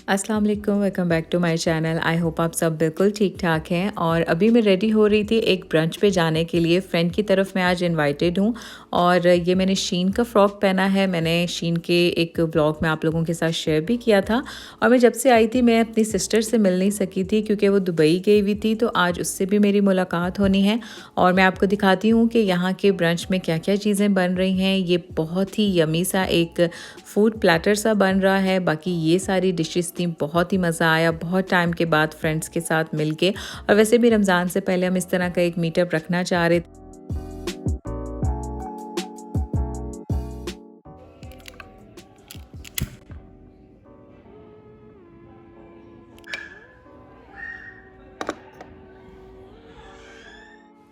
अस्सलाम वालेकुम, welcome back to my channel. I hope आप सब बिल्कुल ठीक ठाक हैं। और अभी मैं रेडी हो रही थी एक ब्रंच पे जाने के लिए। फ्रेंड की तरफ मैं आज इनवाइटेड हूँ और ये मैंने शीन का फ़्रॉक पहना है। मैंने शीन के एक ब्लॉग में आप लोगों के साथ शेयर भी किया था। और मैं जब से आई थी मैं अपनी सिस्टर से मिल नहीं सकी थी क्योंकि वो दुबई गई हुई थी, तो आज उससे भी मेरी मुलाकात होनी है। और मैं आपको दिखाती हूँ कि यहाँ के ब्रंच में क्या क्या चीज़ें बन रही हैं। ये बहुत ही यमी सा एक फूड प्लेटर सा बन रहा है। बाकी ये सारी डिशेस थी, बहुत ही मज़ा आया बहुत टाइम के बाद फ्रेंड्स के साथ मिलके। और वैसे भी रमज़ान से पहले हम इस तरह का एक मीटअप रखना चाह रहे थे।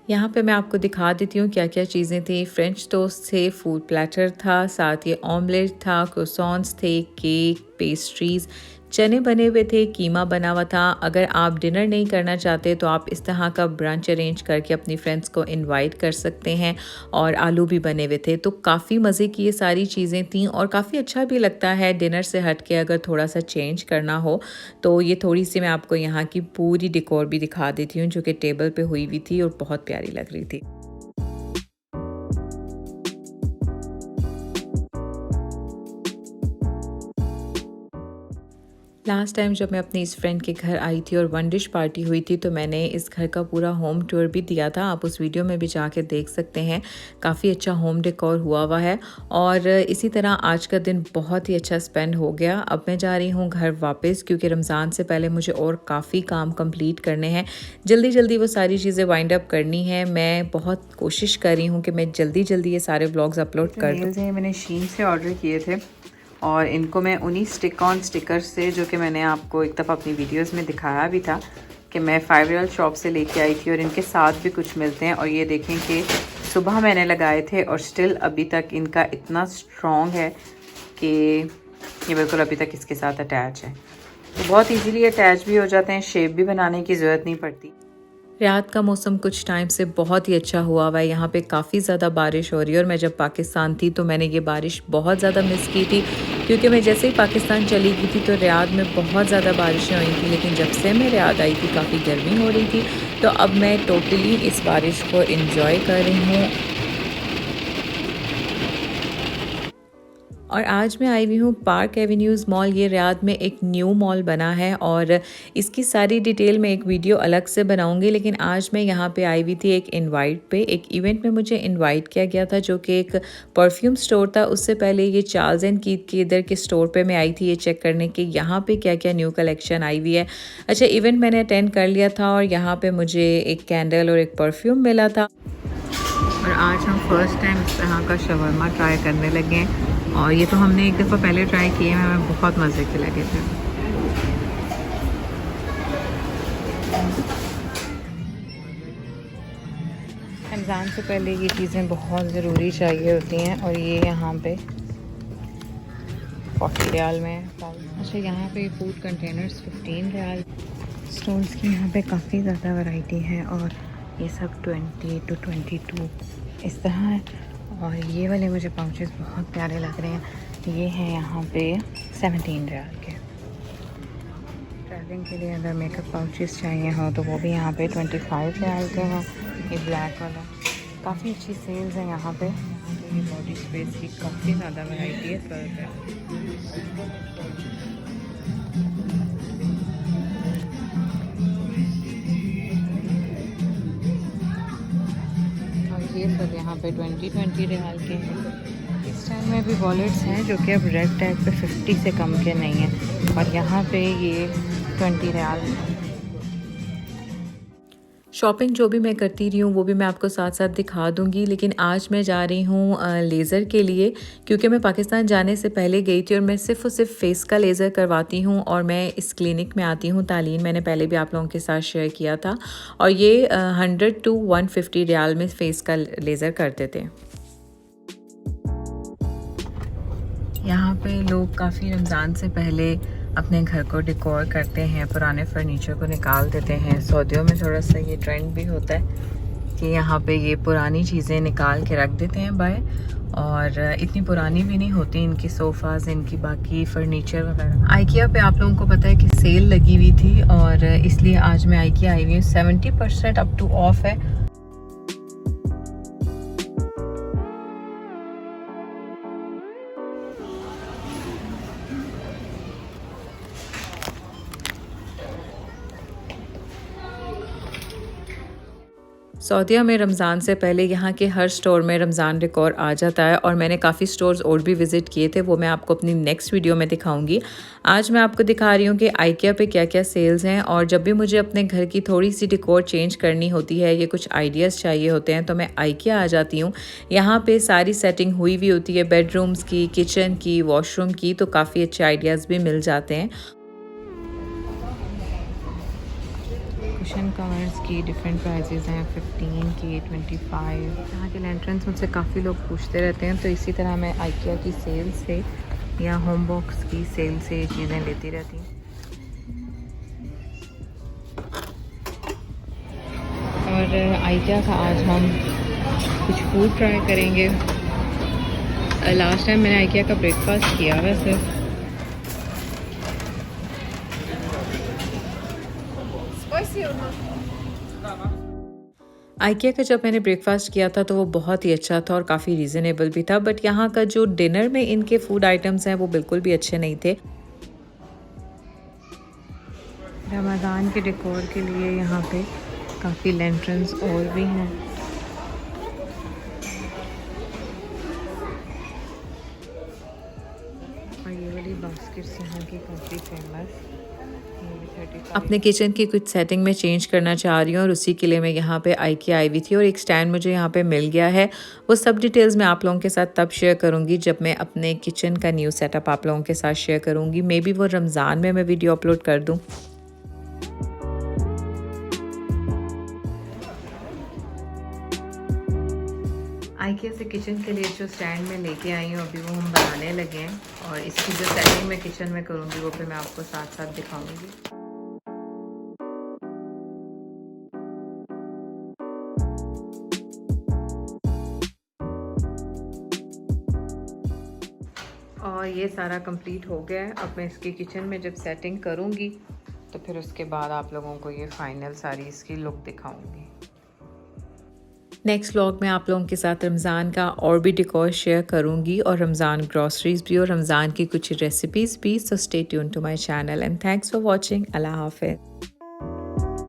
यहाँ पे मैं आपको दिखा देती हूँ क्या क्या चीज़ें थी। फ्रेंच टोस्ट थे, फूड प्लेटर था, साथ ये ऑमलेट था, क्रोसॉन्स थे, केक, पेस्ट्रीज़, चने बने हुए थे, कीमा बना हुआ था। अगर आप डिनर नहीं करना चाहते तो आप इस तरह का ब्रंच अरेंज करके अपनी फ्रेंड्स को इनवाइट कर सकते हैं। और आलू भी बने हुए थे, तो काफ़ी मज़े की ये सारी चीज़ें थीं और काफ़ी अच्छा भी लगता है डिनर से हट के अगर थोड़ा सा चेंज करना हो। तो ये थोड़ी सी मैं आपको यहाँ की पूरी डेकोर भी दिखा देती हूँ जो कि टेबल पे हुई हुई थी और बहुत प्यारी लग रही थी। लास्ट टाइम जब मैं अपनी इस फ्रेंड के घर आई थी और वन डिश पार्टी हुई थी, तो मैंने इस घर का पूरा होम टूर भी दिया था। आप उस वीडियो में भी जाके देख सकते हैं। काफ़ी अच्छा होम डेकोर हुआ है। और इसी तरह आज का दिन बहुत ही अच्छा स्पेंड हो गया। अब मैं जा रही हूँ घर वापस क्योंकि रमज़ान से पहले मुझे और काफ़ी काम कंप्लीट करने हैं। जल्दी जल्दी वो सारी चीज़ें वाइंड अप करनी है। मैं बहुत कोशिश कर रही हूँ कि मैं जल्दी जल्दी ये सारे व्लॉग्स अपलोड कर दूँ। मैंने शीन से ऑर्डर किए थे और इनको मैं उन्हीं स्टिक ऑन स्टिकर से, जो कि मैंने आपको एक दफ़ा अपनी वीडियोस में दिखाया भी था कि मैं 5 रियल शॉप से लेके आई थी, और इनके साथ भी कुछ मिलते हैं। और ये देखें कि सुबह मैंने लगाए थे और स्टिल अभी तक इनका इतना स्ट्रॉन्ग है कि ये बिल्कुल अभी तक इसके साथ अटैच है। तो बहुत ईजीली अटैच भी हो जाते हैं, शेप भी बनाने की ज़रूरत नहीं पड़ती। रात का मौसम कुछ टाइम से बहुत ही अच्छा हुआ है। यहाँ पे काफ़ी ज़्यादा बारिश हो रही है और मैं जब पाकिस्तान थी तो मैंने ये बारिश बहुत ज़्यादा मिस की थी क्योंकि मैं जैसे ही पाकिस्तान चली गई थी तो रियाद में बहुत ज़्यादा बारिशें हुई थी। लेकिन जब से मैं रियाद आई थी काफ़ी गर्मी हो रही थी, तो अब मैं टोटली इस बारिश को एंजॉय कर रही हूँ। और आज मैं आई हुई हूँ पार्क एवेन्यूज़ मॉल। ये रियाद में एक न्यू मॉल बना है और इसकी सारी डिटेल मैं एक वीडियो अलग से बनाऊंगी। लेकिन आज मैं यहाँ पे आई हुई थी एक इनवाइट पे। एक इवेंट में मुझे इनवाइट किया गया था जो कि एक परफ्यूम स्टोर था। उससे पहले ये चार्ल्स एंड कीथ के इधर के स्टोर पे मैं आई थी ये चेक करने के यहाँ पे क्या क्या न्यू कलेक्शन आई हुई है। अच्छा, इवेंट मैंने अटेंड कर लिया था और यहाँ पर मुझे एक कैंडल और एक परफ्यूम मिला था। और आज हम फर्स्ट टाइम इस तरह का शवरमा ट्राई करने लगे हैं। और ये तो हमने एक दफ़ा पहले ट्राई किए हैं, हमें बहुत मज़े के लगे थे। रमज़ान से पहले ये चीज़ें बहुत ज़रूरी चाहिए होती हैं। और ये यहाँ पे 40 रियाल में। अच्छा, यहाँ पे फूड कंटेनर्स 15 रियाल। स्टोन्स की यहाँ पे काफ़ी ज़्यादा वैरायटी है और ये सब 20 to 22 इस तरह है। और ये वाले मुझे पाउचेस बहुत प्यारे लग रहे हैं। ये हैं यहाँ पे 17 रियाल के। ट्रैवलिंग के लिए अगर मेकअप पाउचेस चाहिए हो तो वो भी यहाँ पे 25 रियाल के हैं। ये ब्लैक वाला काफ़ी अच्छी सेल्स है यहाँ पे। ये बॉडी स्प्रे की काफ़ी ज़्यादा वैरायटी है। 12 ये सब यहाँ पे 20 रियाल के हैं। इस टाइम में भी वॉलेट्स हैं जो कि अब रेड टैग पे 50 से कम के नहीं हैं। और यहाँ पे ये 20 रियाल। शॉपिंग जो भी मैं करती रही हूँ वो भी मैं आपको साथ साथ दिखा दूँगी। लेकिन आज मैं जा रही हूँ लेज़र के लिए क्योंकि मैं पाकिस्तान जाने से पहले गई थी और मैं सिर्फ़ और सिर्फ फ़ेस का लेज़र करवाती हूँ। और मैं इस क्लिनिक में आती हूँ तालीन, मैंने पहले भी आप लोगों के साथ शेयर किया था। और ये 100 to 150 रियाल में फ़ेस का लेज़र करते थे। यहाँ पे लोग काफ़ी रमज़ान से पहले अपने घर को डेकोर करते हैं, पुराने फर्नीचर को निकाल देते हैं। सऊदियों में थोड़ा सा ये ट्रेंड भी होता है कि यहाँ पे ये पुरानी चीज़ें निकाल के रख देते हैं बाहर, और इतनी पुरानी भी नहीं होती इनकी सोफ़ाज़, इनकी बाकी फ़र्नीचर वगैरह। आइकिया पे आप लोगों को पता है कि सेल लगी हुई थी, और इसलिए आज मैं आइकिया आई हुई हूँ। 70% अप टू ऑफ है। सऊदीया में रमज़ान से पहले यहाँ के हर स्टोर में रमज़ान डेकोर आ जाता है, और मैंने काफ़ी स्टोर्स और भी विज़िट किए थे, वो मैं आपको अपनी नेक्स्ट वीडियो में दिखाऊंगी। आज मैं आपको दिखा रही हूँ कि आइकिया पे क्या क्या सेल्स हैं, और जब भी मुझे अपने घर की थोड़ी सी डेकोर चेंज करनी होती है, ये कुछ आइडियाज़ चाहिए होते हैं, तो मैं आइकिया आ जाती हूँ। यहाँ पर सारी सेटिंग हुई हुई होती है, बेडरूम्स की, किचन की, वॉशरूम की, तो काफ़ी अच्छे आइडियाज़ भी मिल जाते हैं। कुशन कवर्स की डिफरेंट प्राइजेज़ हैं, 15 की, 25। यहाँ के एंट्रेंस मुझसे काफ़ी लोग पूछते रहते हैं, तो इसी तरह मैं आइकिया की सेल से या होम बॉक्स की सेल से ये चीज़ें लेती रहती हूँ। और आइकिया का आज हम कुछ फूड ट्राई करेंगे। लास्ट टाइम मैंने आइकिया का ब्रेकफास्ट किया वैसे। आइकिया का जब मैंने ब्रेकफास्ट किया था तो वो बहुत ही अच्छा था और काफ़ी रीज़नेबल भी था, बट यहाँ का जो डिनर में इनके फूड आइटम्स हैं वो बिल्कुल भी अच्छे नहीं थे। रमज़ान के डेकोर के लिए यहाँ पे काफ़ी लैंटर्न्स और भी हैं। और ये वाली बास्केट्स यहाँ की काफ़ी फेमस। अपने किचन की कुछ सेटिंग में चेंज करना चाह रही हूँ, और उसी के लिए मैं यहाँ पे आइकिया आई हुई थी, और एक स्टैंड मुझे यहाँ पे मिल गया है। वो सब डिटेल्स मैं आप लोगों के साथ तब शेयर करूँगी जब मैं अपने किचन का न्यू सेटअप आप लोगों के साथ शेयर करूँगी। मे बी वो रमज़ान में मैं वीडियो अपलोड कर दूँ। आइकिया से किचन के लिए जो स्टैंड में लेके आई हूँ अभी वो हम बनाने लगे हैं, और इसकी जो सेटिंग मैं किचन में करूँगी वो फिर मैं आपको साथ साथ दिखाऊँगी। और ये सारा कंप्लीट हो गया है। अब मैं इसकी किचन में जब सेटिंग करूँगी तो फिर उसके बाद आप लोगों को ये फाइनल सारी इसकी लुक दिखाऊँगी। नेक्स्ट व्लॉग में आप लोगों के साथ रमज़ान का और भी डेकोर शेयर करूँगी, और रमज़ान ग्रॉसरीज भी, और रमज़ान की कुछ रेसिपीज़ भी। So stay tune to my channel, and thanks for watching. अल्लाह हाफ़िज़।